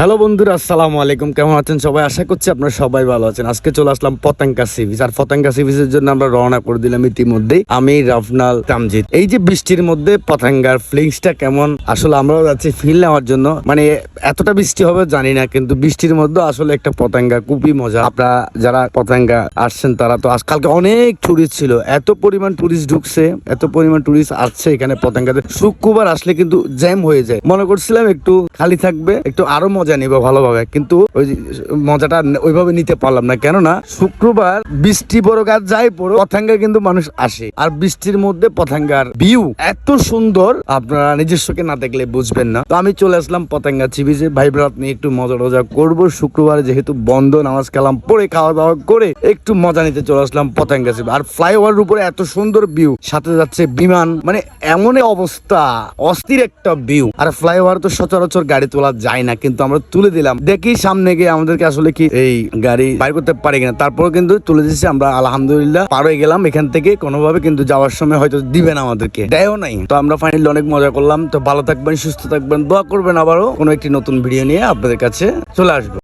Hello বন্ধুরা, আসসালামু আলাইকুম। কেমন আছেন সবাই? আশা করছি আপনারা সবাই ভালো আছেন। আজকে চলে আসলাম পতেঙ্গা সি বিচ। আর পতেঙ্গা সি বিচের জন্য আমরা রওনা করে দিলাম ইতিমধ্যেই। আমি, রাফনাল, তামজিদ। এই যে বৃষ্টির মধ্যে পতেঙ্গার ফিলিংসটা কেমন, আসলে আমরাও যাচ্ছি ফিল নেওয়ার জন্য। মানে এতটা বৃষ্টি হবে জানি না, কিন্তু বৃষ্টির মধ্যে আসলে একটা পতেঙ্গা খুবই মজা। আপনারা যারা পতেঙ্গা আসছেন তারা তো কালকে অনেক টুরিস্ট ছিল, এত পরিমাণ টুরিস্ট ঢুকছে, এত পরিমাণ টুরিস্ট আসছে এখানে পতেঙ্গাতে। শুক্রবার আসলে কিন্তু জ্যাম হয়ে যায়। মনে করছিলাম একটু খালি থাকবে, একটু আরো মজা নিব ভালোভাবে, কিন্তু ওই মজাটা ওইভাবে নিতে পারলাম না। কেননা শুক্রবার বৃষ্টি পড়ো আর যাই পড়ো, পতেঙ্গা কিন্তু মানুষ আসে। আর বৃষ্টির মধ্যে পতেঙ্গার ভিউ এত সুন্দর, আপনারা নিজস্বকে না দেখলে বুঝবেন না। তো আমি চলে আসলাম পতেঙ্গা সি বিচে। ভাই ব্রাত নিয়ে একটু মজা টজা করবো। শুক্রবার যেহেতু বন্ধ, নামাজ কালাম পড়ে খাওয়া দাওয়া করে একটু মজা নিতে চলে আসলাম পতেঙ্গা সি বিচ। আর ফ্লাইওভারের উপরে এত সুন্দর ভিউ, সাথে যাচ্ছে বিমান, মানে এমন অবস্থা, অস্থির একটা ভিউ। আর ফ্লাইওভার তো সচরাচর গাড়ি তোলা যায় না, কিন্তু আমরা তুলে দিলাম। দেখি সামনে গিয়ে আমাদেরকে আসলে কি এই গাড়ি বাইর করতে পারি কিনা। তারপরে কিন্তু তুলে দিচ্ছি আমরা, আলহামদুলিল্লাহ পার হয়ে গেলাম এখান থেকে। কোনোভাবে কিন্তু যাওয়ার সময় হয়তো দিবে না আমাদেরকে, দেয়ও নাই। তো আমরা ফাইনালি অনেক মজা করলাম। তো ভালো থাকবেন, সুস্থ থাকবেন, দোয়া করবেন। আবারও কোনো একটি নতুন ভিডিও নিয়ে আপনাদের কাছে চলে আসবো।